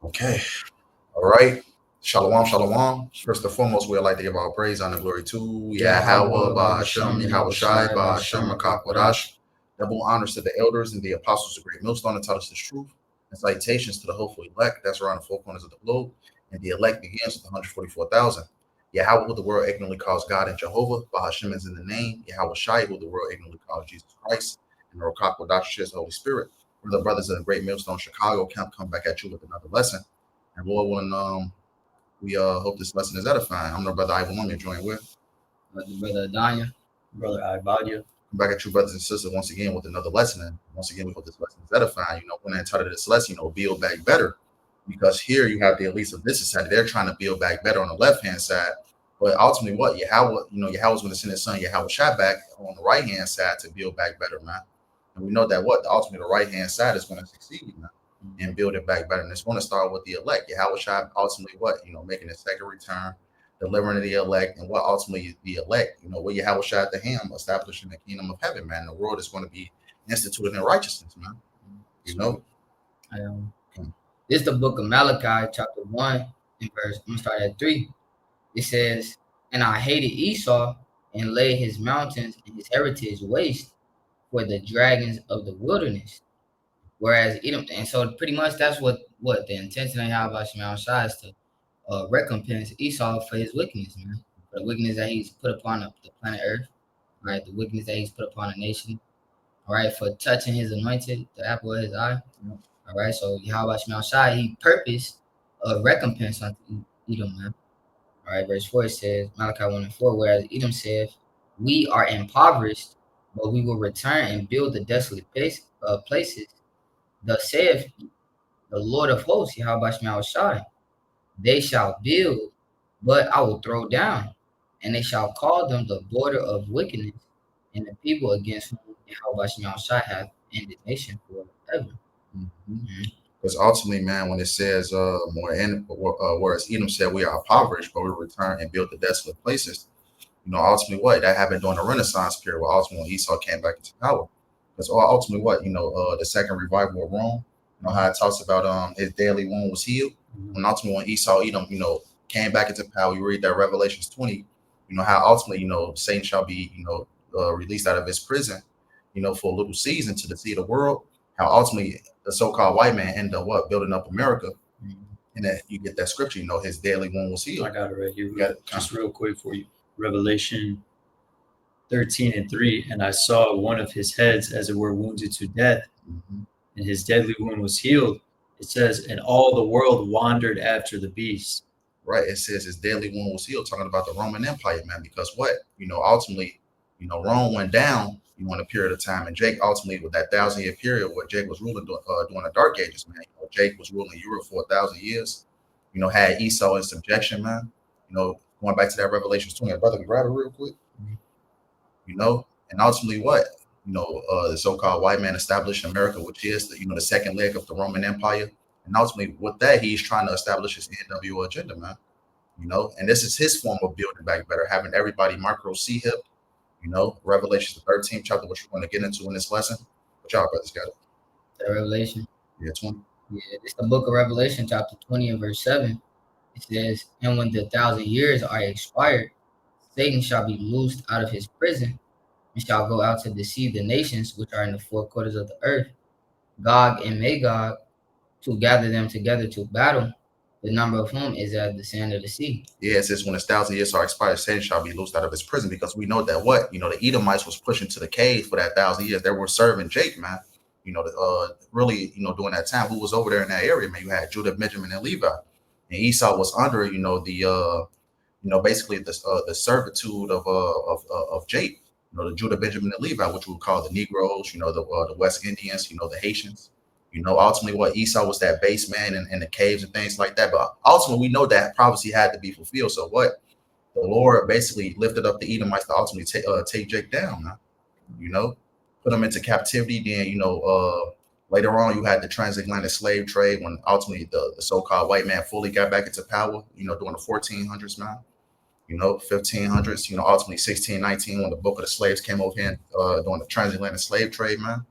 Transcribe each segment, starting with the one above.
Okay. All right. Shalom, shalom. First and foremost, we'd like to give our praise, honor, glory to YAHAWAH, BAHASHAM, YAHAWASHI, BAHASHAM, QADASH. Double honors to the elders and the apostles of Great Millstone that taught us this truth. And salutations to the hopeful elect that's around the four corners of the globe. And the elect begins with 144,000. Yahweh, who the world ignorantly calls God and Jehovah. BAHASHAM is in the name. YAHAWASHI, who the world ignorantly calls Jesus Christ. And RAWCHAA, QADASH is the Holy Spirit. We're the brothers of the Great Millstone Chicago camp come back at you with another lesson. And Lord, when we hope this lesson is edifying. I'm the brother Ivan you're joined with. Brother Adanya. Brother Ibadia. Come back at you, brothers and sisters, once again with another lesson. And once again, we hope this lesson is edifying. When I entitled this lesson, build back better. Because here you have the elites of this society. They're trying to build back better on the left-hand side. But ultimately, what? Yahweh, Yahweh's going to send his son, YAHAWASHI, back on the right-hand side to build back better, man. And we know that ultimately the right-hand side is going to succeed, man. And build it back better. And it's going to start with the elect. YAHAWASHI ultimately making his second return, delivering to the elect, and what ultimately the elect, with YAHAWASHI at the hand, establishing the kingdom of heaven, man. The world is going to be instituted in righteousness, man. This is the book of Malachi, chapter 1, and verse, I'm going to start at 3. It says, "And I hated Esau and laid his mountains and his heritage waste for the dragons of the wilderness. Whereas Edom," and so pretty much that's what the intention of YAHAWASHI is to recompense Esau for his wickedness, man. For the wickedness that he's put upon the planet Earth, right? The wickedness that he's put upon a nation, all right? For touching his anointed, the apple of his eye, all right? So YAHAWASHI, he purposed a recompense unto Edom, man. All right, verse 4 says, Malachi 1 and 4, "Whereas Edom said, we are impoverished, but we will return and build the desolate places. Thus saith the Lord of hosts, YAHAWASHI, they shall build, but I will throw down, and they shall call them the border of wickedness, and the people against whom YAHAWASHI hath indignation forever." Because ultimately, man, when it says whereas Edom said we are impoverished, but we return and build the desolate places, ultimately that happened during the Renaissance period, where ultimately Esau came back into power. Because ultimately the second revival of Rome, how it talks about his daily wound was healed. And ultimately when Esau, Edom, came back into power, you read that Revelations 20, how ultimately, Satan shall be, released out of his prison, for a little season to see the world. How ultimately the so-called white man ended up building up America. And that you get that scripture, his daily wound was healed. I got it right here. Just real quick for you. Revelation 13 and 3, "And I saw one of his heads as it were wounded to death, and his deadly wound was healed." It says, "And all the world wandered after the beast." Right. It says his deadly wound was healed, talking about the Roman Empire, man. Because ultimately, Rome went down, in a period of time, and Jake ultimately with that 1,000-year period where Jake was ruling during the Dark Ages, man. Jake was ruling Europe for 1,000 years. Had Esau in subjection, man. Going back to that Revelations 20, brother, can grab it real quick. And ultimately the so-called white man established America, which is the second leg of the Roman Empire. And ultimately with that, he's trying to establish his NWO agenda, man. And this is his form of building back better, having everybody micro C-hip, Revelation the 13th chapter, which we're going to get into in this lesson. But y'all brothers got it. The Revelation? Yeah, 20. Yeah, it's the book of Revelation, chapter 20 and verse 7. It says, "And when the 1,000 years are expired, Satan shall be loosed out of his prison, and shall go out to deceive the nations which are in the four quarters of the earth, Gog and Magog, to gather them together to battle, the number of whom is as the sand of the sea." Yeah, it says when his 1,000 years are expired, Satan shall be loosed out of his prison, because we know that the Edomites was pushing to the cave for that 1,000 years. They were serving Jake, man. Really, during that time, who was over there in that area, man? You had Judah, Benjamin, and Levi, and Esau was under, basically the servitude of Jake. The Judah, Benjamin, and Levi, which we would call the Negroes, the West Indians, the Haitians. Ultimately Esau was that base man in the caves and things like that. But ultimately, we know that prophecy had to be fulfilled. So the Lord basically lifted up the Edomites to ultimately take Jake down, man. Put him into captivity. Then, later on, you had the transatlantic slave trade when ultimately the so-called white man fully got back into power, during the 1400s, man. 1500s, ultimately 1619 when the book of the slaves came over here during the transatlantic slave trade, man.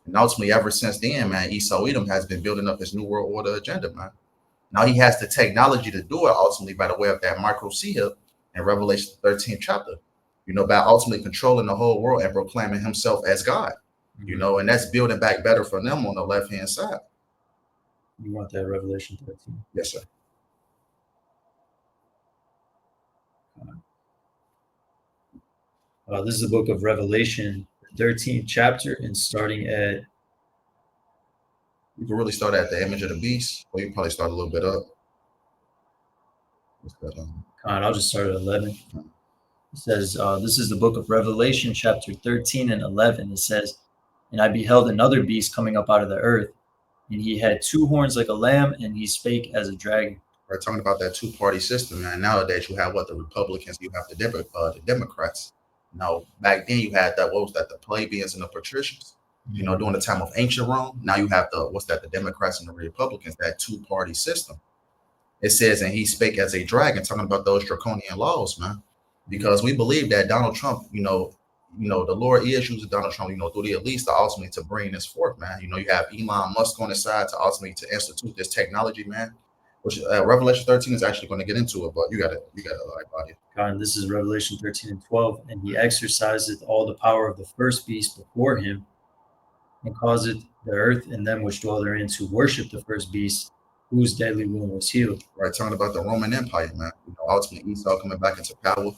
And ultimately, ever since then, man, Esau Edom has been building up his New World Order agenda, man. Now he has the technology to do it ultimately by the way of that microseed in Revelation 13th chapter, you know, by ultimately controlling the whole world and proclaiming himself as God, you know, and that's building back better for them on the left-hand side. You want that Revelation 13? Yes, sir. This is the book of Revelation, 13th chapter, and starting at... You can really start at the image of the beast, or you probably start a little bit up. I'll just start at 11. It says, this is the book of Revelation, chapter 13 and 11. It says, and I beheld another beast coming up out of the earth, and he had 2 horns like a lamb, and he spake as a dragon. We're talking about that two-party system, man. Nowadays, you have what, the Republicans, you have the Democrats. Now, back then, you had that, what was that, the plebeians and the patricians. You know, during the time of ancient Rome, now you have the Democrats and the Republicans, that two-party system. It says, and he spake as a dragon, talking about those draconian laws, man. Because we believe that Donald Trump, you know, the Lord is using Donald Trump, you know, through the elites to ultimately to bring this forth, man. You know, you have Elon Musk on the side to ultimately to institute this technology, man. Which Revelation 13 is actually going to get into it, but you got to like body. God, this is Revelation 13 and 12, and he exerciseth all the power of the first beast before him, and causeth the earth and them which dwell therein to worship the first beast, whose deadly wound was healed. Right, talking about the Roman Empire, man. You know, ultimately Esau coming back into power,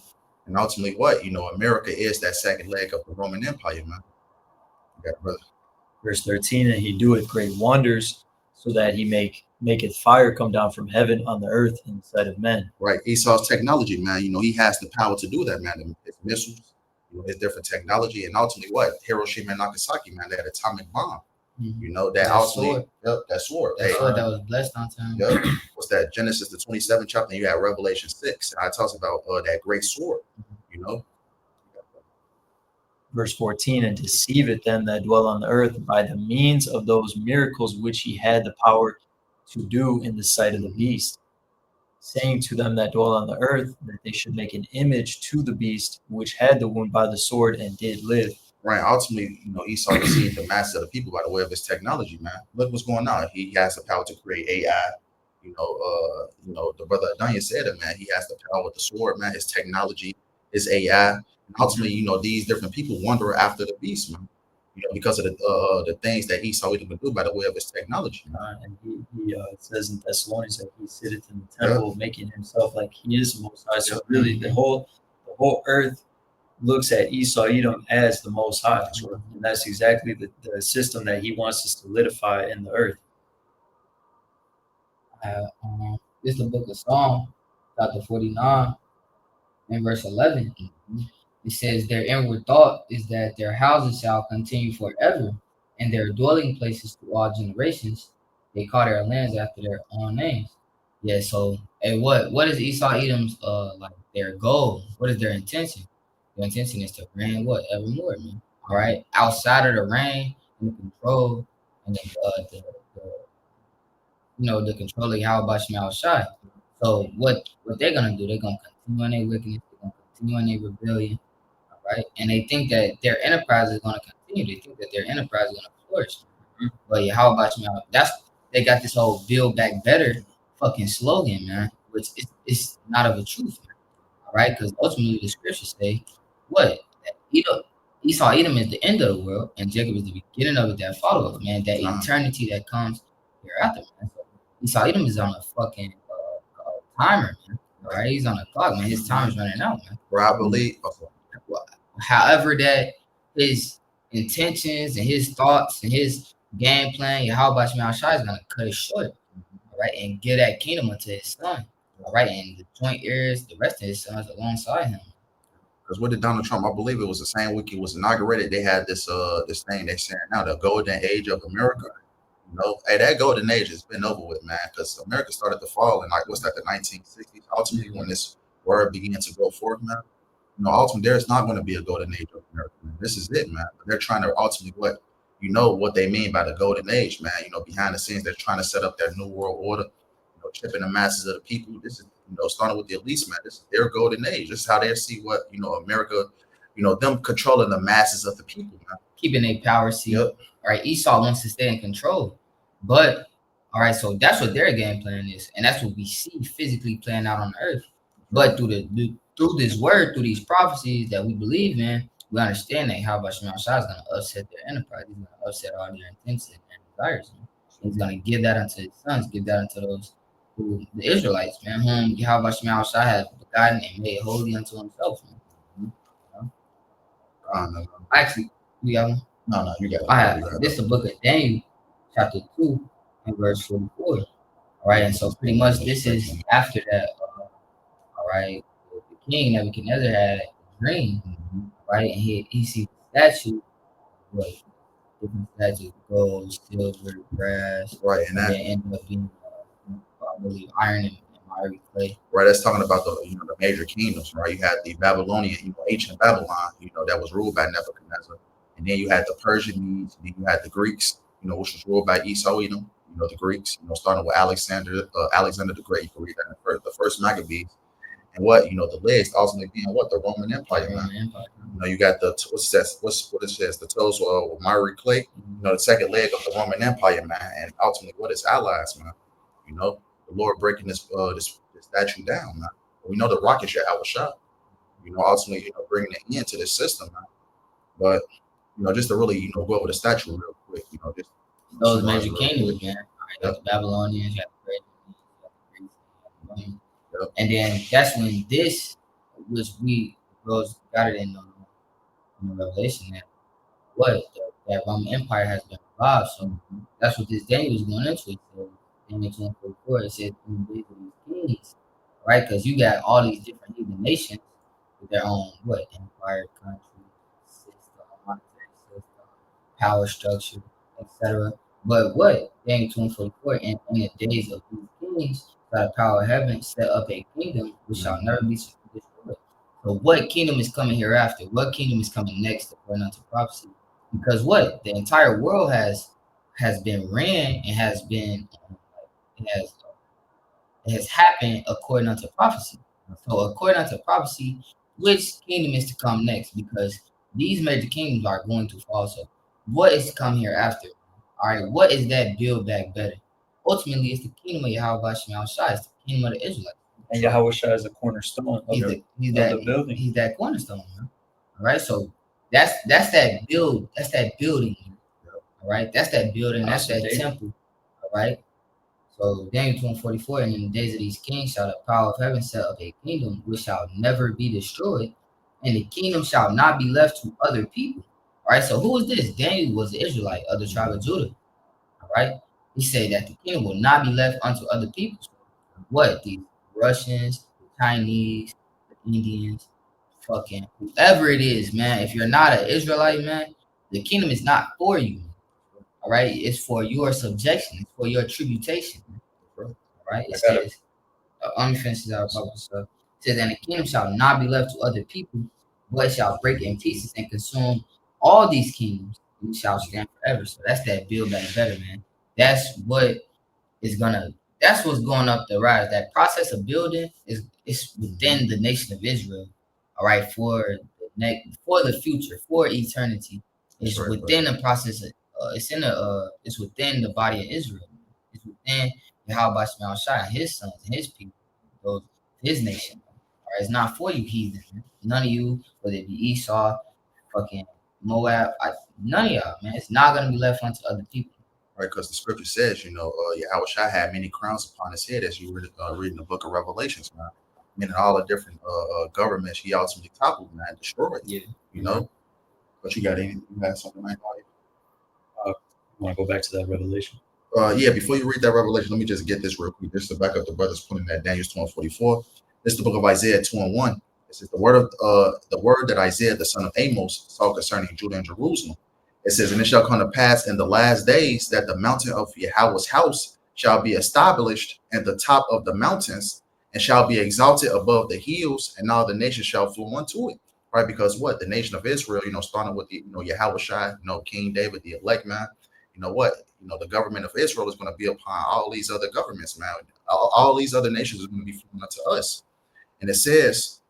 and ultimately what? You know, America is that second leg of the Roman Empire, man. You got it, brother. Verse 13, and he doeth great wonders, so that he maketh fire come down from heaven on the earth in the sight of men. Right, Esau's technology, man. You know, he has the power to do that, man. His missiles, you know, his different technology, and ultimately what? Hiroshima and Nagasaki, man, that atomic bomb. You know, that ultimately, that sword. That sword that was blessed on time. Yep. What's that? Genesis, the 27th chapter, and you have Revelation 6. And I talks about that great sword, you know. Verse 14, and deceiveth them that dwell on the earth by the means of those miracles which he had the power to do in the sight of the beast, saying to them that dwell on the earth that they should make an image to the beast which had the wound by the sword and did live. Right. Ultimately, you know, Esau deceived the mass of the people by the way of his technology, man. Look what's going on. He has the power to create AI. You know, the brother Adanya said it, man. He has the power with the sword, man. His technology, his AI. And ultimately, you know, these different people wander after the beast, man. You know, because of the things that Esau even do by the way of his technology. And he it says in Thessalonians that he sitteth in the temple, making himself like he is the Most High. So really, the whole earth looks at Esau Edom as the Most High, and that's exactly the system that he wants to solidify in the earth. This is the book of Psalm, chapter 49, and verse 11. It says, their inward thought is that their houses shall continue forever, and their dwelling places to all generations. They call their lands after their own names. Yeah, so hey, what is Esau Edom's like their goal? What is their intention? Their intention is to reign what? Evermore, man. All right. Outside of the reign and the control and the control of YAHAWASHI. So what they're gonna do, they're gonna continue on their wickedness, they're gonna continue on their rebellion. Right, and they think that their enterprise is going to continue. They think that their enterprise is going to flourish. But yeah, how about you? They got this whole "Build Back Better" fucking slogan, man, which is not of a truth, man. All right, because ultimately the scriptures say what? That Esau Edom is the end of the world, and Jacob is the beginning of it. That follows, man. That eternity that comes hereafter, man. So Esau Edom is on a fucking timer, man. All right, he's on a clock, man. His time is running out, man. Where I believe. However, that his intentions and his thoughts and his game plan, YAHAWASHI is gonna cut it short, all right, and give that kingdom unto his son, all right, and the joint heirs, the rest of his sons alongside him. Because with the Donald Trump, I believe it was the same week he was inaugurated. They had this thing they're saying now, the golden age of America. You know, hey, that golden age has been over with, man. Because America started to fall in like what's that, the 1960s? Ultimately, when this word began to go forth, man. You know, ultimately, there's not going to be a golden age of America, man. This is it, man. But they're trying to ultimately what they mean by the golden age, man. You know, behind the scenes, they're trying to set up that new world order, you know, chipping the masses of the people. This is, you know, starting with the elites, man. This is their golden age. This is how they see what, you know, America, you know, them controlling the masses of the people, man. Keeping a power seat. Yep. All right, Esau wants to stay in control. But, All right, so that's what their game plan is, and that's what we see physically playing out on the earth. But through this word, through these prophecies that we believe in, we understand that YAHAWASHI is going to upset their enterprise. He's going to upset all their intents and desires. Man. He's going to give that unto his sons, give that unto those who the Israelites, man, whom YAHAWASHI has begotten and made holy unto himself. Man. Actually, you got one? No, you got it. I have. This is the book of Daniel, chapter 2, and verse 44. All right, and so pretty much this is after that. All right, the king Nebuchadnezzar had a dream, right, and he sees the statue, what different statues, gold, silver, brass, right, and that ended up being, I believe, iron and miry clay. Right, that's talking about the the major kingdoms, right? You had the Babylonian, ancient Babylon, that was ruled by Nebuchadnezzar, and then you had the Persian Medes, and then you had the Greeks, which was ruled by Esau, the Greeks, starting with Alexander the Great. You can read that in the first Maccabees, and the legs ultimately being the Roman Empire. You got the what it says, the toes with miry clay, the second leg of the Roman Empire, man, and ultimately what its allies, man, the Lord breaking this statue down, man. We know the rock is YAHAWASHI, ultimately, bringing an end to this system, man. But, just to really, go over the statue real quick, just those major kingdoms, man. You got the Babylonians, you got the Greeks, Yep. And then that's when this, which we got it in Revelation, that Roman Empire has been revived. So that's what this Daniel was going into. So Daniel 2:44, it says in the days of these kings, right? Because you got all these different heathen nations with their own empire, country, system, monetary system, power structure, etc. But Daniel 2:44, in the days of these kings, by the power of heaven, set up a kingdom which shall never be destroyed. So what kingdom is coming hereafter? What kingdom is coming next according to prophecy? Because the entire world has been ran and has been it has happened according unto prophecy. So according unto prophecy, which kingdom is to come next? Because these major kingdoms are going to fall. So what is to come hereafter? All right, what is that build back better? Ultimately, it's the kingdom of YAHAWASHI. It's the kingdom of the Israelites. And YAHAWASHI is a cornerstone of the building. He's that cornerstone, man. All right, so that's that build. That's that building. All right, that's that building. That's that temple. All right. So Daniel 2:44, and in the days of these kings shall the power of heaven set up a kingdom which shall never be destroyed, and the kingdom shall not be left to other people. All right. So who is this? Daniel was the Israelite of the tribe of Judah. All right. He said that the kingdom will not be left unto other people. The Russians, the Chinese, the Indians, fucking whoever it is, man. If you're not an Israelite, man, the kingdom is not for you. All right, it's for your subjection, it's for your tributation. All right, it says, let me finish this out. It says, and the kingdom shall not be left to other people, but shall break in pieces and consume all these kingdoms, and shall stand forever. So that's that build back better, man. That's what's going up the rise. That process of building is within the nation of Israel. All right, for the future, for eternity, it's within the process of. It's within the body of Israel. It's within YAHAWASHI, his sons and his people, his nation. All right, it's not for you heathen. Man. None of you, whether it be Esau, fucking Moab, none of y'all, man. It's not gonna be left unto other people. Right, because the scripture says, YAHAWASHI had many crowns upon his head, as you read in the book of Revelations, man. Meaning all the different governments he ultimately toppled, man, destroyed. Yeah. But you got something like that? Want to go back to that Revelation? Before you read that Revelation, let me just get this real quick. Just to back up the brothers putting that Daniel 2:44. This is the book of Isaiah 2:1. This is the word that Isaiah the son of Amos saw concerning Judah and Jerusalem. It says, and it shall come to pass in the last days that the mountain of Yahweh's house shall be established in the top of the mountains and shall be exalted above the hills, and all the nations shall flow unto it. Right, because the nation of Israel, starting with the YAHAWASHI, King David, the elect man. The government of Israel is going to be upon all these other governments, man. All these other nations are going to be flowing unto us. And it says,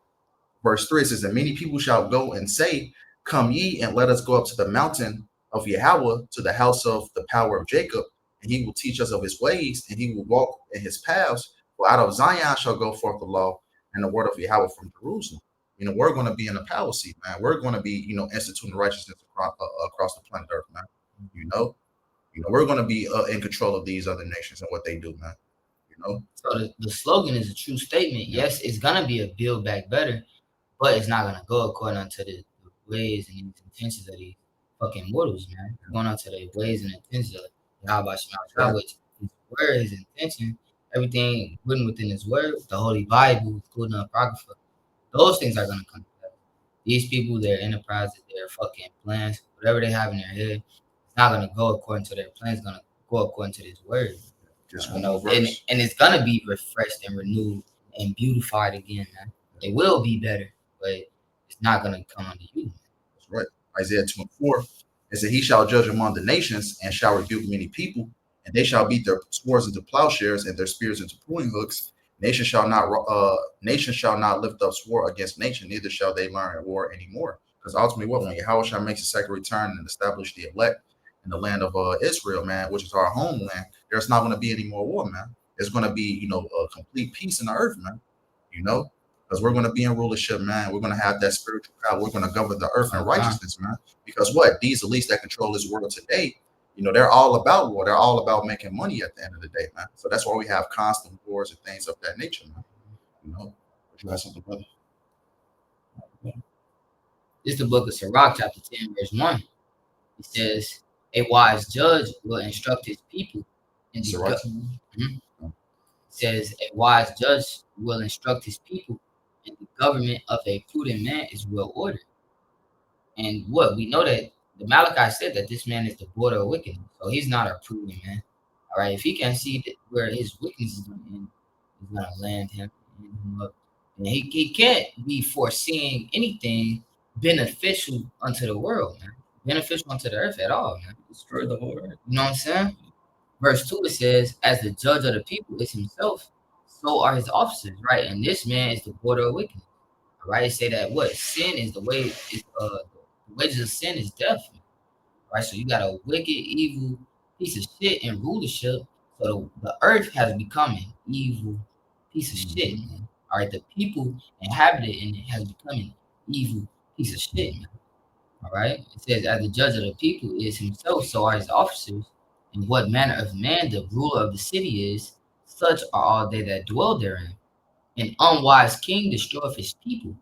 verse 3, it says, and many people shall go and say, come ye and let us go up to the mountain of Yahweh, to the house of the power of Jacob, and he will teach us of his ways, and he will walk in his paths. For out of Zion shall go forth the law and the word of Yahweh from Jerusalem. We're going to be in the power seat, man. We're going to be, instituting righteousness across the planet Earth, man. We're going to be in control of these other nations and what they do, man. So the slogan is a true statement. Yeah. Yes, it's gonna be a build back better, but it's not gonna go according to the ways and intentions of these fucking mortals, man. It's going on to the ways and intentions of YAHAWASHI, which his word, his intention, everything written within his word, the Holy Bible, including the Apocrypha. Those things are gonna come together. These people, their enterprises, their fucking plans, whatever they have in their head, it's not gonna go according to their plans. It's gonna go according to this word. Just And it's gonna be refreshed and renewed and beautified again, man. It will be better, but it's not gonna come under you. That's right. Isaiah 2:4. It said, he shall judge among the nations and shall rebuke many people, and they shall beat their swords into plowshares and their spears into pruning hooks. Nation shall not lift up sword against nation, neither shall they learn war anymore. Because ultimately, when Yahawashi makes a second return and establish the elect in the land of Israel, man, which is our homeland, there's not going to be any more war, man. It's going to be, a complete peace in the earth, man. Because we're going to be in rulership, man. We're going to have that spiritual power. We're going to govern the earth in righteousness, man. Because these elites that control this world today, they're all about war. They're all about making money at the end of the day, man. So that's why we have constant wars and things of that nature, man. Would you have something, brother? This is the book of Sirach, chapter 10, verse 1. It says, a wise judge will instruct his people in the It says, a wise judge will instruct his people, and the government of a prudent man is well ordered. And we know that the Malachi said that this man is the border of wickedness, so he's not a prudent man. All right, if he can see that where his wickedness is going to end, he's going to land him up. And he can't be foreseeing anything beneficial unto the world, man. Beneficial unto the earth at all, man. Destroy the whole earth. You know what I'm saying? Verse 2, it says, as the judge of the people is himself, so are his officers, right? And this man is the border of wickedness. All right, it say that sin is the wages of sin is death. Right? So you got a wicked, evil piece of shit in rulership. So the earth has become an evil piece of shit, man. All right, the people inhabited in it has become an evil piece of shit, man. All right, it says, as the judge of the people is himself, so are his officers. And what manner of man the ruler of the city is, such are all they that dwell therein. An unwise king destroyeth his people,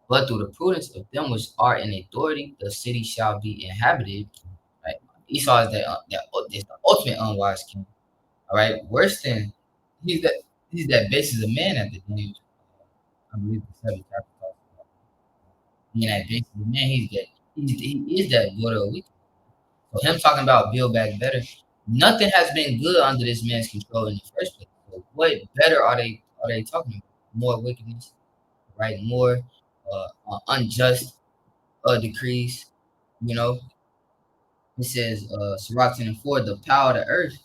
but through the prudence of them which are in authority, the city shall be inhabited. Right? Esau is the ultimate unwise king. All right, worse than he's that basis of man at the end. I believe the 7th chapter talks about. Being that basis of man, he is that border of weakness. So him talking about build back better, nothing has been good under this man's control in the first place. So what better are they talking about? More wickedness, right? More unjust decrees. It says, Sirach 10:4, the power of the earth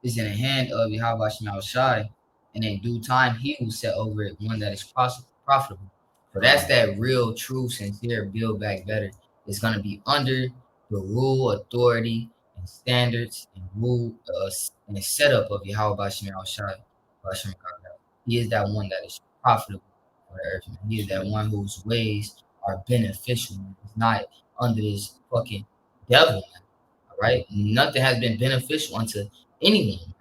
is in the hand of YAHAWASHI, and in due time he will set over it one that is profitable. So that's that real, true, sincere build back better. It's going to be under the rule, authority, and standards and rule and the setup of YAHAWASHI. He is that one that is profitable for the earth. Man. He is that one whose ways are beneficial. Man. It's not under this fucking devil, man. All right, nothing has been beneficial unto anyone.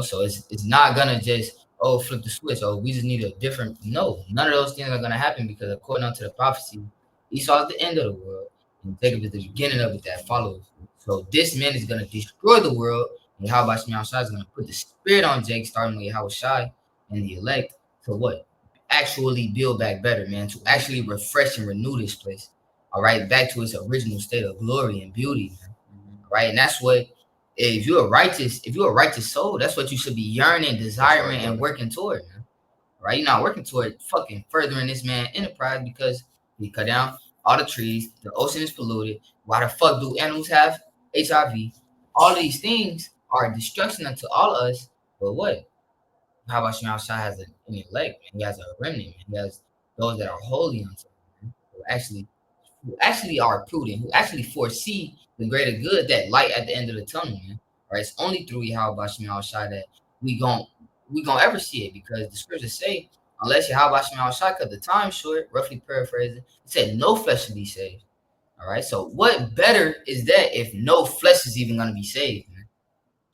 So it's not gonna just flip the switch. We just need a different. No, none of those things are gonna happen because according to the prophecy, Esau is the end of the world, and Jacob is the beginning of it that follows. So this man is gonna destroy the world, and YAHAWASHI is gonna put the spirit on Jake, starting with YAHAWASHI and the elect to actually build back better, man, to actually refresh and renew this place. All right, back to its original state of glory and beauty, man. Right, and that's what. If you're a righteous soul, that's what you should be yearning, desiring, and working toward, man. Right? You're not working toward fucking furthering this man's enterprise because he cut down all the trees, the ocean is polluted. Why the fuck do animals have HIV? All these things are destruction unto all of us. But what? How about Shemashah has an elect, man? He has a remnant, man. He has those that are holy unto him, man. Who actually are prudent, who actually foresee the greater good, that light at the end of the tunnel, man. Right? It's only through YAHAWASHI that we gon' ever see it, because the scriptures say, unless YAHAWASHI cut the time short, roughly paraphrasing, it said no flesh should be saved. All right. So what better is that if no flesh is even going to be saved, man?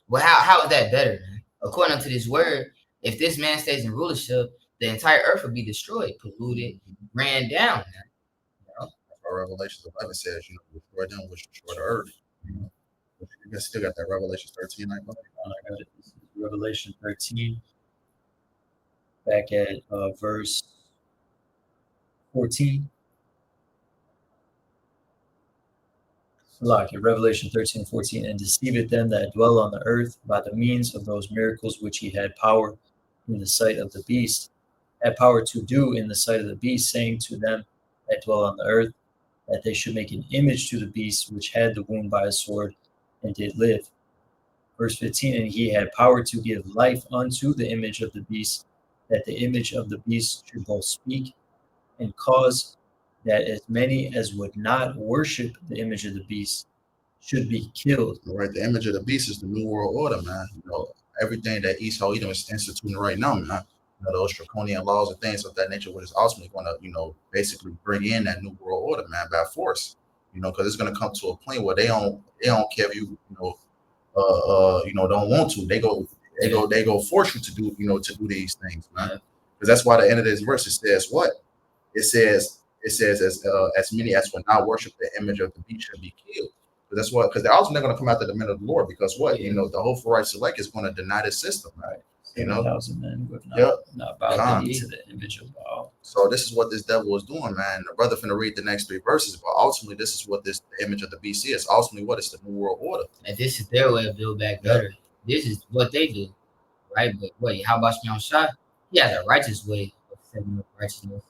Well, how is that better, man? According to this word, if this man stays in rulership, the entire earth will be destroyed, polluted, ran down, man. You know? That's why Revelation 11 says, destroy them which destroy the earth. You guys still got that Revelation 13, I got it. This is Revelation 13, back at verse 14. Revelation 13:14, and deceiveth them that dwell on the earth by the means of those miracles which he had power in the sight of the beast, had power to do in the sight of the beast, saying to them that dwell on the earth, that they should make an image to the beast which had the wound by a sword and did live. Verse 15, and he had power to give life unto the image of the beast, that the image of the beast should both speak and cause that as many as would not worship the image of the beast should be killed. Right, the image of the beast is the new world order, man. Everything that Esau Edom is instituting right now, man. Those draconian laws and things of that nature, which is ultimately going to, basically bring in that new world order, man, by force. Because it's going to come to a point where they don't care if you, don't want to. They go force you to do, to do these things, man. Because that's why the end of this verse, it says what? It says as many as will not worship the image of the beast shall be killed. Because they're also not going to come after the men of the Lord, because what? The hopeful right select is going to deny this system, right? 7,000 men would not bow down to the image of Baal. So this is what this devil is doing, man. The brother finna read the next 3 verses, but ultimately this is what the image of the beast is. Ultimately, what is the new world order? And this is their way of build back better. This is what they do, right? But wait, how about Shah? He has a righteous way of setting up righteousness.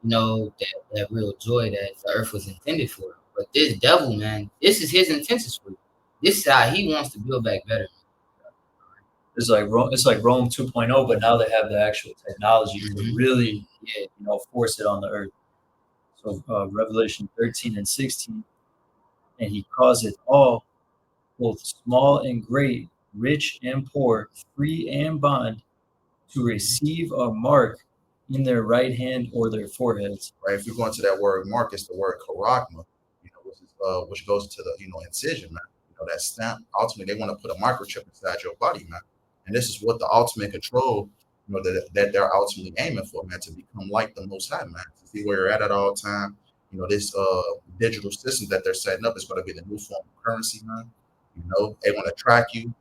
That real joy that the earth was intended for. But this devil, man, this is his intentions for you. This is how he wants to build back better. It's like Rome 2.0, but now they have the actual technology to really, force it on the earth. So Revelation 13 and 16, and he causeth all, both small and great, rich and poor, free and bond, to receive a mark in their right hand or their foreheads. Right. If you go into that word mark, it's the word *𝐤𐤐𤄅𝐄𝐄, which goes to the incision, man. That stamp. Ultimately, they want to put a microchip inside your body, man. And this is what the ultimate control, that they're ultimately aiming for, man, to become like the Most High, man, to see where you're at all time. This digital system that they're setting up is going to be the new form of currency, man. They want to track you.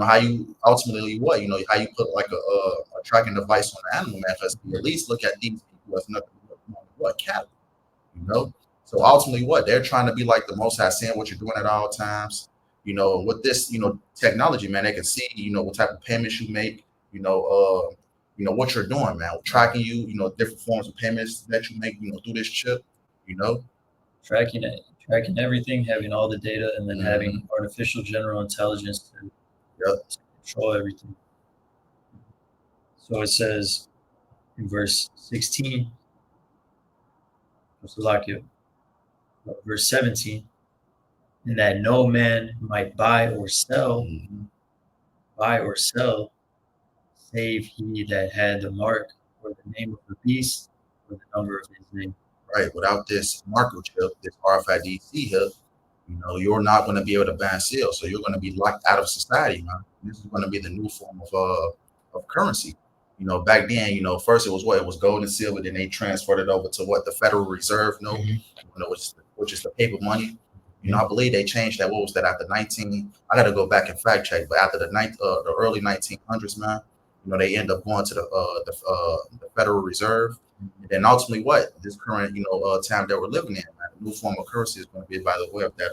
How you ultimately how you put like a tracking device on an animal, man, because at least look at these people as nothing but cattle, So ultimately they're trying to be like the Most High, saying what you're doing at all times. With this, technology, man, they can see, what type of payments you make, what you're doing, man, tracking you, different forms of payments that you make, through this chip, tracking everything, having all the data, and then having artificial general intelligence to control everything. So it says in verse 16, verse 17, and that no man might buy or sell, save he that had the mark or the name of the beast or the number of his name. Right. Without this microchip, this RFID chip, you're not going to be able to buy and sell. So you're going to be locked out of society, man. This is going to be the new form of currency. Back then, first it was it was gold and silver. Then they transferred it over to the Federal Reserve note, which is the paper money. I believe they changed that. What was that after I got to go back and fact check, but after the early 1900s, man, they end up going to the Federal Reserve. And then ultimately this current, time that we're living in, man, the new form of currency is going to be by the way of that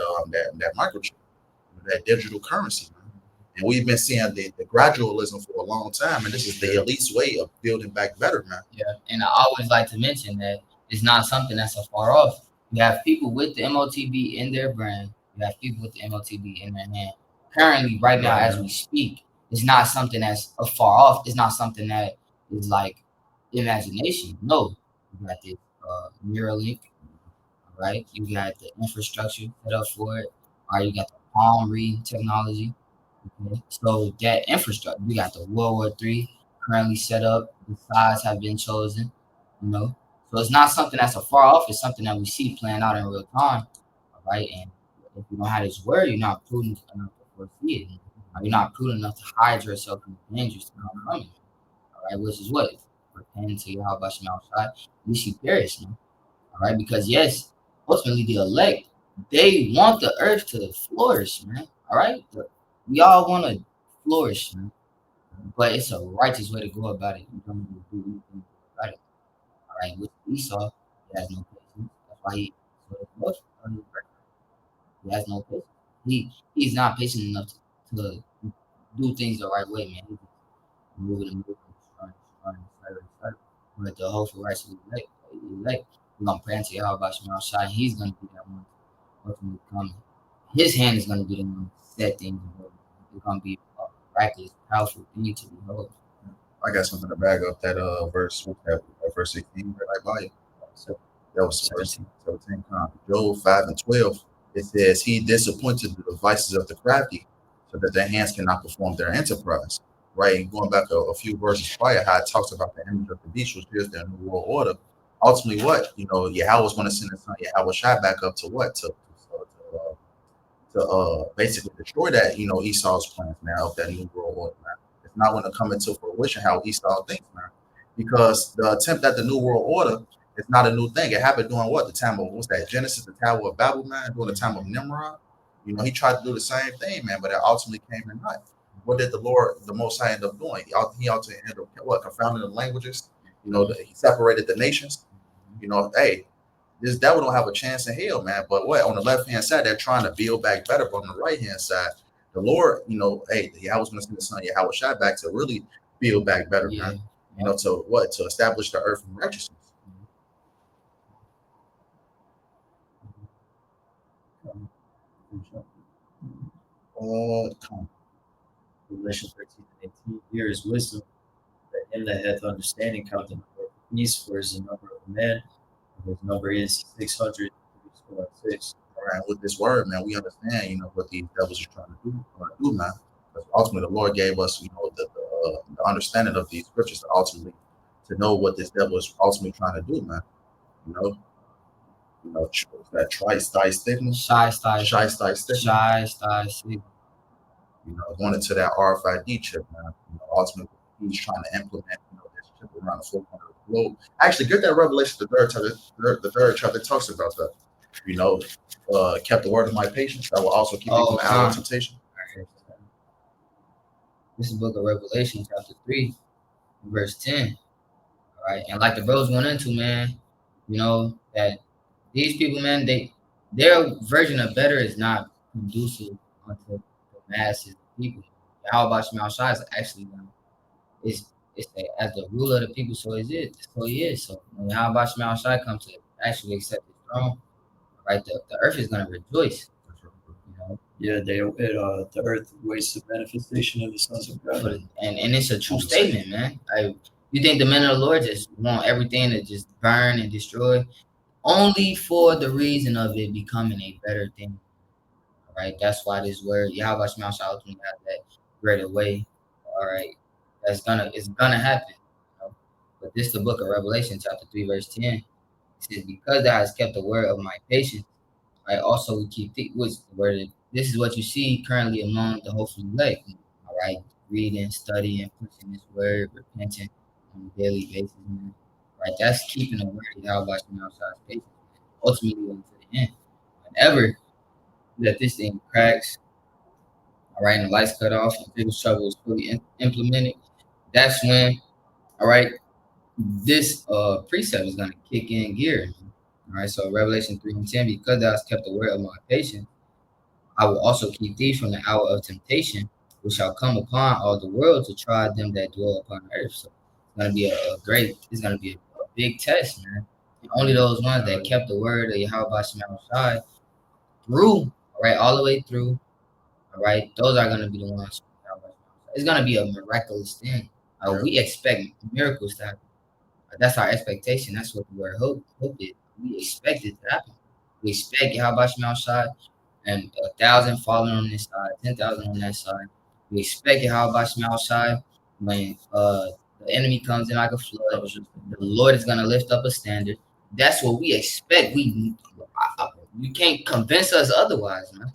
microchip, that digital currency, man. And we've been seeing the gradualism for a long time, and this is the elite's way of building back better, man. Yeah, and I always like to mention that it's not something that's so far off. You have people with the MOTB in their brain. You have people with the MOTB in their hand. Currently, right now, as we speak, it's not something that's far off. It's not something that is like imagination. No, you got the Neuralink, right? You got the infrastructure set up for it. Or you got the palm reading technology. Okay? So that infrastructure, we got the World War III currently set up. The sides have been chosen, you know. So it's not something that's afar off. It's something that we see playing out in real time, all right? And if you don't have this word, you're not prudent enough to foresee it. You're not prudent enough to hide yourself from the dangers that are coming, all right? Which is what? Repent to YAHAWASHI outside, we see perish, man. All right, because yes, ultimately the elect, they want the earth to flourish, man. All right, we all want to flourish, man. But it's a righteous way to go about it. You don't need to do anything about it. All right, with Esau, he has no patience. That's why he has no patience. He's not patient enough to do things the right way, man. He's moving and moving, etc. But the hopeful righteous elect, we're gonna pray unto YAHAWASHI. He's gonna be that one ultimately coming. His hand is gonna be the one to set things in order. It's gonna be a miraculous, powerful thing to behold. I got something to back up that verse. What's that? Verse 16, right by you. So that was verse 17. Job 5:12. It says, "He disappointed the devices of the crafty, so that their hands cannot perform their enterprise." Right, and going back a few verses prior, how it talks about the image of the beast, which is their new world order. Ultimately, what Yahweh was going to send his son Yahawah back up to what to basically destroy that Esau's plans, man, of that new world order, man. It's not going to come into fruition how Esau thinks, man, because the attempt at the new world order is not a new thing. It happened during what, the time of, what's that, Genesis, the Tower of Babel, man, during the time of Nimrod. He tried to do the same thing, man, but it ultimately came to naught. What did the Lord, the Most High, end up doing? He ultimately ended up what, confounding the languages. He separated the nations. Hey, this devil don't have a chance in hell, man. But what, on the left hand side, they're trying to build back better, but on the right hand side, the Lord, hey, Yahweh's going to send his son Yahawah back to really build back better, man. To establish the earth in righteousness. Revelation 13:18. Here is wisdom, that him that hath understanding count the number of beasts, for is the number of man, and his number is 606. All right, with this word, man, we understand, what these devils are trying to do, man. Because ultimately, the Lord gave us, the understanding of these scriptures to know what this devil is ultimately trying to do, man. That tri-sty stigma, Shy-sty stigma. Going into that RFID chip, man. Ultimately, he's trying to implement, this chip around the 4 corners of the globe. Actually, get that Revelation, the third chapter talks about that. Kept the word of my patience. I will also keep you from the hour of temptation. This is the book of Revelation, chapter 3, verse 10. All right, and like the bros went into, man, that these people, man, their version of better is not conducive unto the masses of people. YAHAWASHI is actually it's as the ruler of the people, so is it. So he is. So when YAHAWASHI comes to actually accept his throne, right, the earth is gonna rejoice. Yeah, the earth waits the manifestation of the sons of God. And it's a true statement, man. You think the men of the Lord just want everything to just burn and destroy? Only for the reason of it becoming a better thing. All right. That's why this word YAHAWASHI ultimately has that greater way. All right. It's gonna happen. But this is the book of Revelation, chapter 3, verse 10. It says, because thou hast kept the word of my patience, right? Also we keep which the word. This is what you see currently among the hopeful elect. All right. Reading, studying, pushing this word, repenting on a daily basis, man. Right, that's keeping the word of YAHAWASHI outside space, ultimately until the end. Whenever that this thing cracks, all right, and the lights cut off, and people's trouble is fully implemented, that's when, all right, this precept is going to kick in gear. All right, so Revelation 3:10, because thou hast kept the word of my patience, I will also keep thee from the hour of temptation, which shall come upon all the world to try them that dwell upon the earth. So it's going to be it's going to be a big test, man. And only those ones that kept the word of YAHAWASHI through, all right, all the way through, all right, those are going to be the ones. It's going to be a miraculous thing. We expect miracles to happen. That's our expectation. That's what the word hope is. We expect it to happen. We expect YAHAWASHI and 1,000 falling on this side, 10,000 on that side, We expect Yahawashi when the enemy comes in like a flood. The Lord is gonna lift up a standard. That's what we expect. You can't convince us otherwise, man.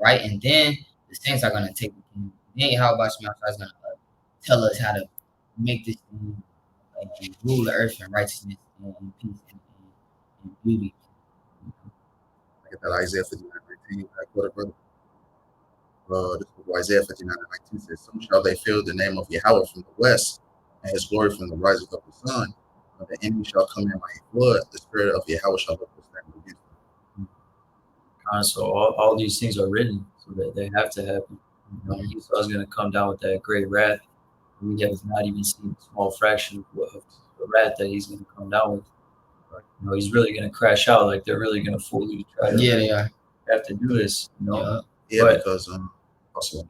Right? And then the saints are gonna take the kingdom. Then Yahawashi is gonna tell us how to make this thing and rule the earth in righteousness and peace and beauty. Look at that Isaiah 59:19. I quote it, brother. This book, Isaiah 59:19 says, "Some shall they fear the name of Yahweh from the west, and his glory from the rising of the sun. When the enemy shall come in like a flood, the spirit of Yahweh shall lift the standard against them." So all these things are written, so that they have to happen. Esau is going to come down with that great wrath. We have not even seen a small fraction of the wrath that he's going to come down with. He's really going to crash out. Like, they're really going to fully try to they are. have to do this. Because also.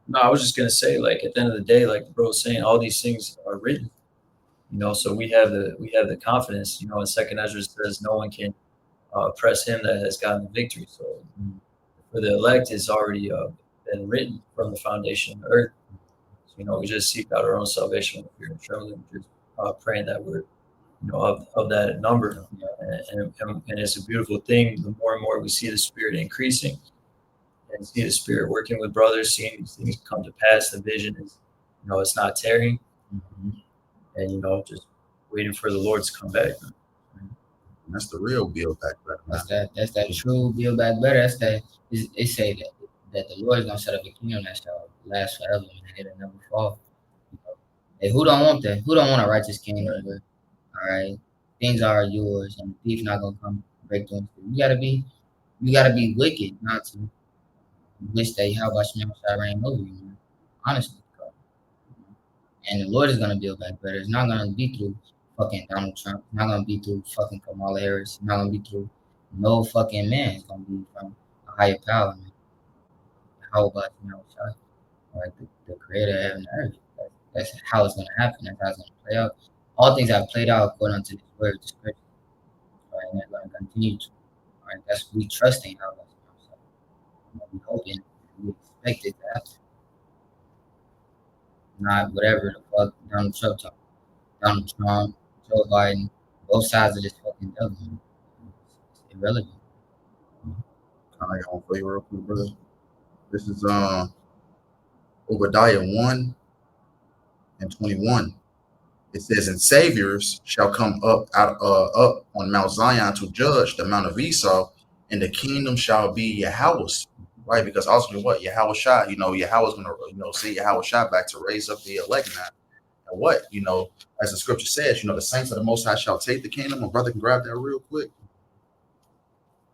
No, I was just going to say, like, at the end of the day, like the bro was saying, all these things are written. So we have the confidence. In 2nd Ezra says no one can oppress him that has gotten the victory. So for the elect, it's already been written from the foundation of the earth. So, we just seek out our own salvation with fear and trembling, just praying that we're, of that number. And it's a beautiful thing. The more and more we see the Spirit increasing and see the Spirit working with brothers, seeing these things come to pass, the vision is, it's not tearing. And, just waiting for the Lord to come back. And that's the real build back better. That's that true build back better. That's that. It say that the Lord is gonna set up a kingdom that shall last forever and it'll never fall. Hey, who don't want that? Who don't want a righteous kingdom? All right, things are yours, and the thief not gonna come break them. You gotta be wicked not to wish that Yahawashi reign over you, man. Honestly. And the Lord is gonna build back better. It's not gonna be through fucking Donald Trump. It's not gonna be through fucking Kamala Harris. It's not gonna be through no fucking man. It's gonna be from a higher power, man. How about like the creator of heaven and earth? That's how it's gonna happen. That's how it's gonna play out. All things have played out according to this word, the scripture. Right, and they're gonna continue to. Right, that's we trusting how that's we hoping, we expect it to happen. Not whatever the fuck Donald Trump, Joe Biden, both sides of this fucking government. It's irrelevant. I got one for you real quick, brother. This is Obadiah 1:21. It says, "And saviors shall come up on Mount Zion to judge the Mount of Esau, and the kingdom shall be Yahweh's." Right, because ultimately, what Yahawashi, Yahweh's gonna, send Yahawashi back to raise up the elect now. And what, as the scripture says, the saints of the Most High shall take the kingdom. My brother can grab that real quick.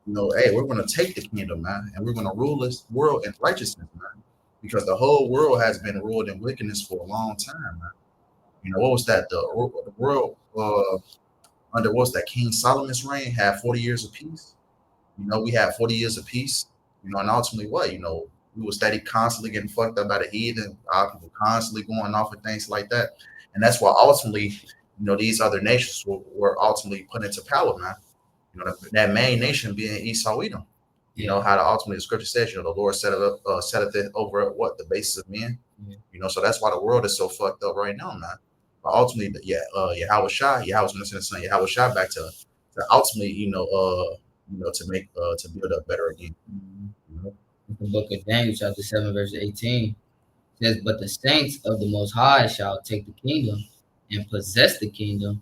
Hey, we're gonna take the kingdom, man, and we're gonna rule this world in righteousness, man, because the whole world has been ruled in wickedness for a long time, man. What was that? The world under what's that? King Solomon's reign had 40 years of peace. We had 40 years of peace. And ultimately what, we were steady constantly getting fucked up by the heathen, our people constantly going off and things like that. And that's why ultimately, these other nations were ultimately put into power, man. That main nation being Esau Edom. How ultimately the scripture says, the Lord set it over what, the basis of men. So that's why the world is so fucked up right now, man. But ultimately, Yahweh's gonna send his son Yahawashi back to ultimately, to make to build up better again. The book of Daniel, chapter 7, verse 18 says, "But the saints of the Most High shall take the kingdom and possess the kingdom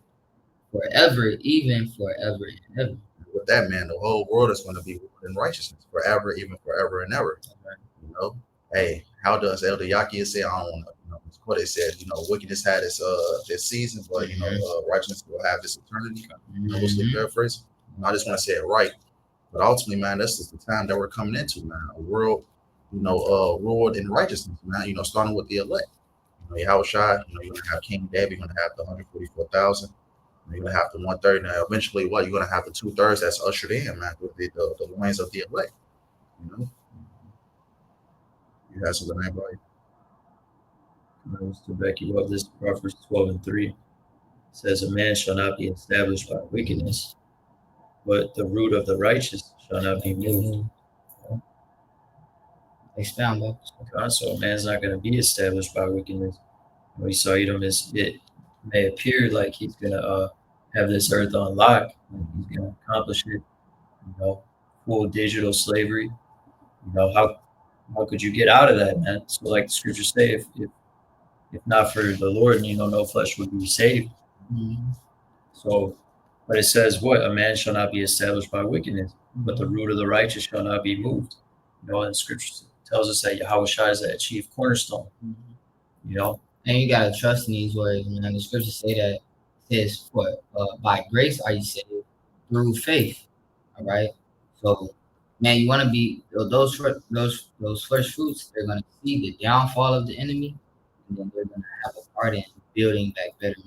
forever, even forever and ever." With that, man, the whole world is going to be in righteousness forever, even forever and ever. Hey, how does Elder Yaki say? I don't know. What it said, wickedness had its season, but righteousness will have its eternity. What's the paraphrase? I just want to say it right. But ultimately, man, this is the time that we're coming into, man. A world, ruled in righteousness, man. Starting with the elect. Yahawashi, you're gonna have King David, you're gonna have the 144,000. You're gonna have the 1/3. Now, eventually, what you're gonna have the 2/3 that's ushered in, man, with the loins of the elect. You have something, everybody. To back you up, this Proverbs 12:3 says, "A man shall not be established by wickedness, but the root of the righteous shall not be moved." Expound, bro. So a man's not going to be established by wickedness. We saw Edom is it may appear like he's going to have this earth on lock, like he's going to accomplish it, full digital slavery. How could you get out of that, man? So like the scriptures say, if not for the Lord, no flesh would be saved. Mm-hmm. So, but it says what? A man shall not be established by wickedness, but the root of the righteous shall not be moved. And scripture tells us that YAHAWASHI is that chief cornerstone. Mm-hmm. And you gotta trust in these words, man. The scriptures say that it says, "What by grace are you saved through faith." All right. So, man, you want to be those first fruits. They're gonna see the downfall of the enemy, and then they're gonna have a part in building back better.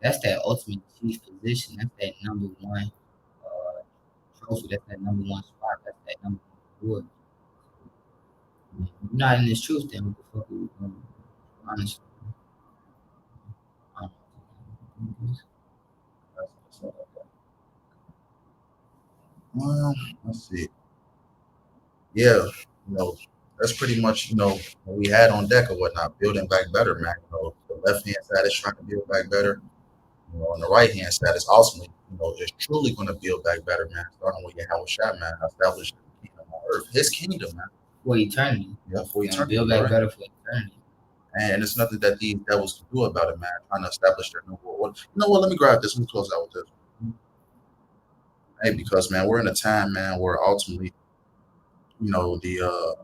That's that ultimate chief position. That's that number one trophy. That's that number one spot. That's that number one reward. If you're not in this truth, then what the fuck are you doing? Honestly. Well, let's see. Yeah, that's pretty much what we had on deck or whatnot. Building back better, man. The left hand side is trying to build back better. On the right hand side is ultimately, is truly going to build back better, man. Starting with YAHAWASHI, man, establish the kingdom on earth, His kingdom, man. For eternity. Yeah, for eternity. Build back better for eternity. And it's nothing that these devils can do about it, man. Trying to establish their new world. You know what? Let me grab this. Let me close out with this. Hey, because man, we're in a time, man, where ultimately, the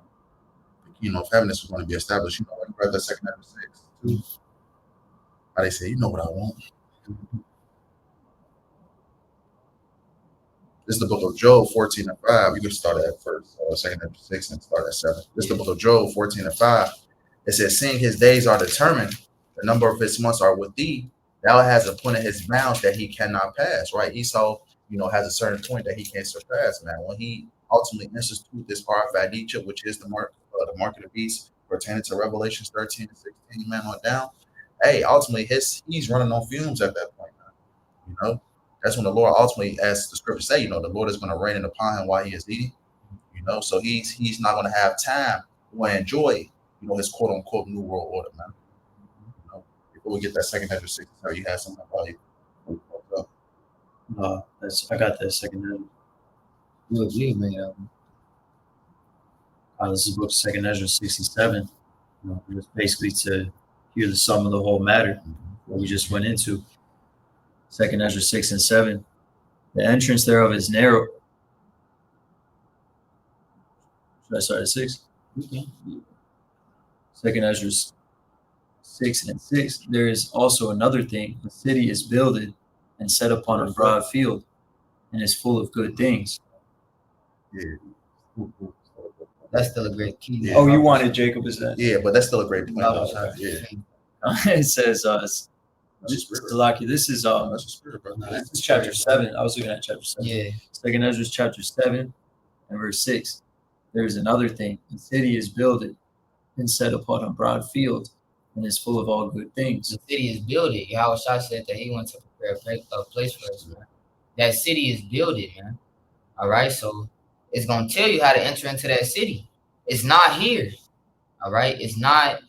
kingdom of heaven is going to be established. Let me grab that 2 Ezra 6 too. How they say, you know what I want. This is the book of Job 14:5. You can start at first, 2 Ezra 6 and start at 7. This is the book of Job 14:5. It says, seeing his days are determined, the number of his months are with thee. Thou hast appointed his bounds that he cannot pass. Right? Esau, has a certain point that he can't surpass, man. When he ultimately institutes this RFID, which is the mark of the beast pertaining to Revelations 13 and 16, man, on down. Hey, ultimately, he's running on fumes at that point, man. That's when the Lord ultimately, as the scriptures say, the Lord is going to rain upon him while he is eating. So he's not going to have time to enjoy, his quote unquote new world order, man. Before we get that 2 Ezra 6, you had something about you. I got that 2 Ezra. You bring it up. This is book 2 Ezra 67. Just basically to hear the sum of the whole matter, what we just went into. 2 Ezra 6 and 7. The entrance thereof is narrow. Should I start at 6? Okay. 2 Ezra 6 and 6. There is also another thing. The city is builded and set upon a broad field, and is full of good things. Yeah. That's still a great key. Yeah. Oh, you wanted Jacob, is that? Yeah, but that's still a great point. It says, Lucky. This is this is chapter 7. I was looking at chapter 7. Yeah. 2 Ezra chapter 7 and verse 6. There is another thing. The city is builded and set upon a broad field, and is full of all good things. The city is builded. YAHAWASHI said that he went to prepare a place for us, man. That city is builded, man. All right, so it's gonna tell you how to enter into that city. It's not here. All right, it's not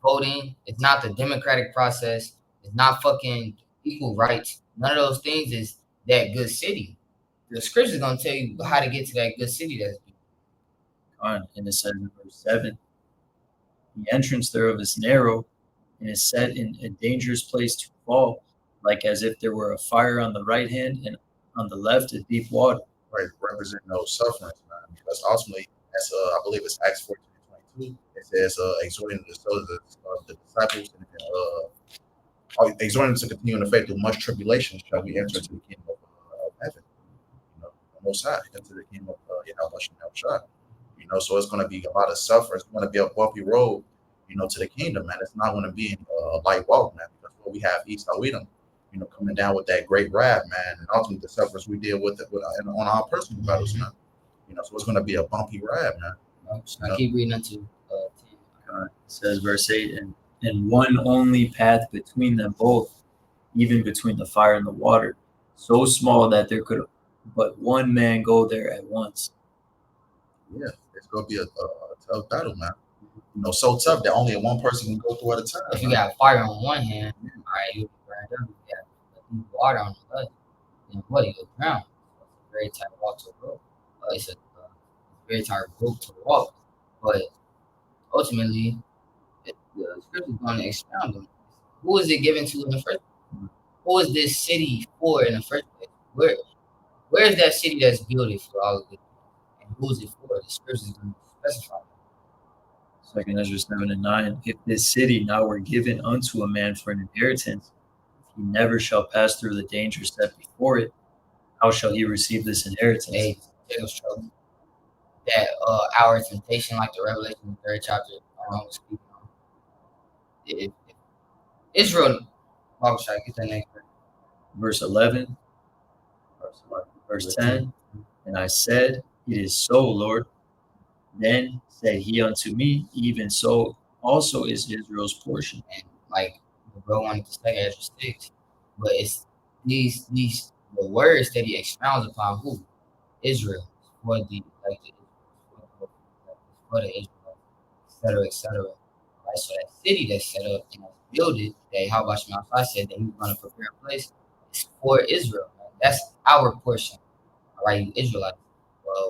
voting. It's not the democratic process. It's not fucking equal rights. None of those things is that good city. The scripture is gonna tell you how to get to that good city. That's and it says in verse 7, the entrance thereof is narrow, and is set in a dangerous place to fall, like as if there were a fire on the right hand, and on the left a deep water. Right, represent those sufferings, man. Because ultimately, as I believe it's Acts 14:22, it says, exhorting the disciples and exhorting them to continue in the faith through much tribulation shall we enter into the kingdom of heaven. The Most High, into the kingdom of YAHAWASHI. So it's going to be a lot of suffering. It's going to be a bumpy road, to the kingdom, man. It's not going to be a light walk, man. Because we have Esau Edom, coming down with that great wrath, man, and ultimately the sufferings we deal with it on our personal battles, man. So it's going to be a bumpy ride, man. I keep reading into 10. It says verse 8, and one only path between them both, even between the fire and the water, so small that there could but one man go there at once. Yeah, it's gonna be a tough battle, man. You know, so tough that only one person can go through at a time. If you got fire on one hand, all right, you'll be burned up. You got water on the other, then what? You'll drown. So it's a very tight walk to walk. It's a very tight rope to walk. But ultimately, the scripture is going to expound on it. Who is it given to in the first place? Who is this city for in the first place? Where is that city that's built for all of it? And who is it for? The scripture is going to specify. 2 Ezra 7:9. If this city now were given unto a man for an inheritance, he never shall pass through the danger set before it. How shall he receive this inheritance? Hey, Jacob's trouble. That our temptation, like the Revelation 3rd chapter, was speaking on. Israel, YAHAWASHI, get that next verse. Verse 11. Verse 10. And I said, it is so, Lord. Then said he unto me, even so also is Israel's portion. And like the bro wanted to say Ezra 6, but it's these the words that he expounds upon who? Israel, for the Israel, etc. Right? So that city that's set up and that's builded, that YAHAWASHI said that he was going to prepare a place, is for Israel. Right? That's our portion. All right, you Israelites.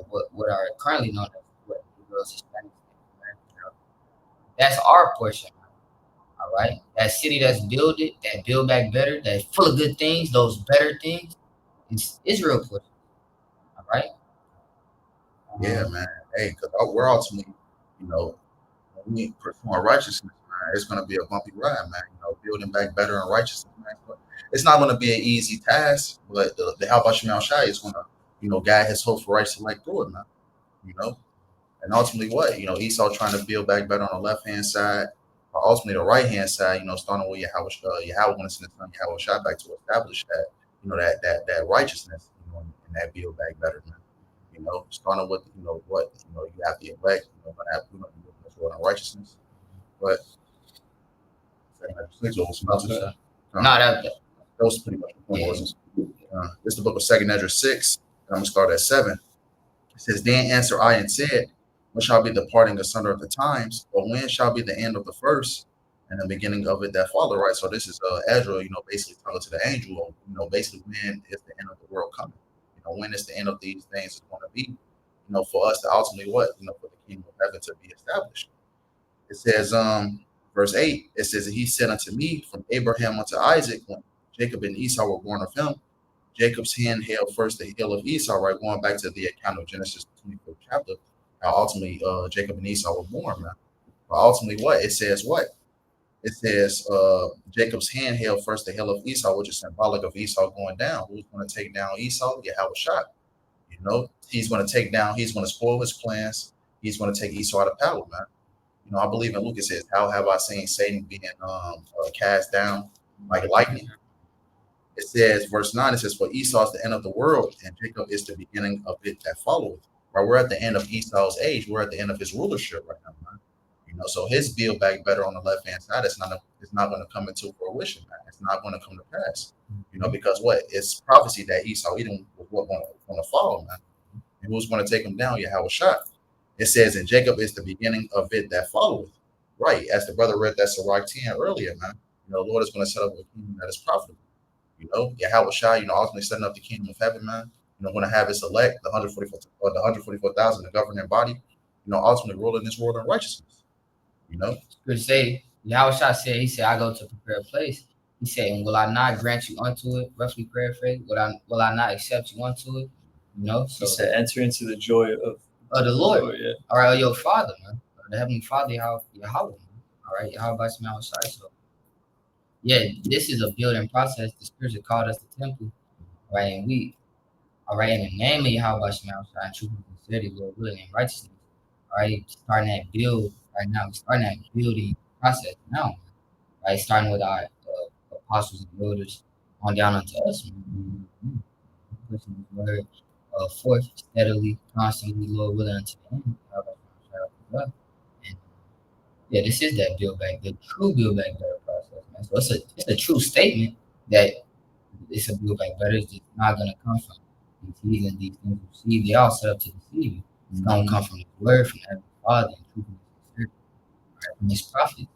What are currently known as what Negroes, Hispanics, that's our portion. All right, that city that's builded, that build back better, that's full of good things, those better things, is Israel portion. All right. Yeah, man. Hey, because we're ultimately, you know, when we pursue righteousness, man, it's going to be a bumpy ride, man. You know, building back better in righteousness, man. But it's not going to be an easy task, but the YAHAWASHI is going to, you know, guide his hopes for righteousness like through it, man. You know, and ultimately, what, you know, Esau trying to build back better on the left hand side, but ultimately the right hand side, you know, starting with Yahweh wanted to send his son YAHAWASHI back to establish that, you know, that righteousness, you know, and that build back better, man. You know, starting with, you know, what, you know, you have the elect, you know, gonna have, you know, this world on righteousness, but that was pretty much the point. This is the book of 2 Ezra 6. And I'm gonna start at 7. It says, then answer I and said, when shall be the parting asunder of the times, or when shall be the end of the first and the beginning of it that follow, right? So this is Ezra, you know, basically talking to the angel, you know, basically when is the end of the world coming? You know, when is the end of these things is going to be, you know, for us to ultimately what, you know, for the kingdom of heaven to be established. It says, verse 8, it says, he said unto me, from Abraham unto Isaac, when Jacob and Esau were born of him, Jacob's hand held first the heel of Esau, right? Going back to the account of Genesis 24th chapter, how ultimately Jacob and Esau were born, man. But ultimately, what? It says what? It says Jacob's hand held first the heel of Esau, which is symbolic of Esau going down. Who's going to take down Esau? YAHAWASHI. You know, he's going to take down, he's going to spoil his plans. He's going to take Esau out of power, man. You know, I believe in Luke, it says, how have I seen Satan being cast down like lightning? It says, verse 9, it says, for Esau is the end of the world, and Jacob is the beginning of it that followeth. Right, we're at the end of Esau's age. We're at the end of his rulership right now, man. You know, so his build back better on the left hand side, it's not going to come into fruition, man. It's not going to come to pass. You know, because what? It's prophecy that Esau Edom was what going to follow, man. And who's going to take him down? YAHAWASHI. It says, and Jacob is the beginning of it that followeth. Right, as the brother read that Sirach 10 earlier, man. You know, the Lord is going to set up a kingdom that is profitable. You know, YAHAWASHI, you know, ultimately setting up the kingdom of heaven, man. You know, going to have his elect, the 144,000, the governing body, you know, ultimately ruling this world in righteousness. You know, good say YAHAWASHI said, he said, I go to prepare a place. He said, and will I not grant you unto it? Roughly paraphrase, will I not accept you unto it? You know, so he said, enter into the joy of the Lord. Yeah. All right, your Father, man, the Heavenly Father, Yahweh. All right, YAHAWASHI. So yeah, this is a building process. The Scripture called us the temple, right? And we, all right, in the name of YAHAWASHI and truth and sincerity, Lord willing, and righteousness, all right, starting that build right now, starting that building process now, right? Starting with our apostles and builders on down unto us, pushing His word forth steadily, constantly, Lord willing, unto the end. And yeah, this is that build back, the true build back better process, man. So it's a true statement that it's a build back better. It's just not gonna come from these heathens, these things you see. They all set up to deceive you. It's going to come from His word, from Heavenly Father, and truth in His Spirit, right? From His prophet.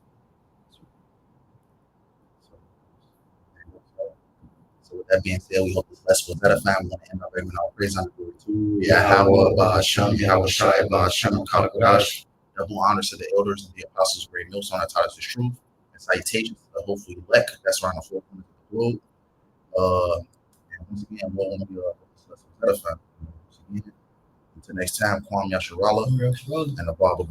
So with that being said, we hope this lesson was edifying. We want to end up bringing our praise and glory to YAHAWAH, BAHASHAM, YAHAWASHI, BAHASHAM, QADASH. Double honors to the elders and the apostles, great millstone that taught us the truth, and salutations to the hopefully elect that's around the four corners of the globe. And once again, we want to be this lesson was edifying. Once again, until next time, YASHARAHLA and the Baba.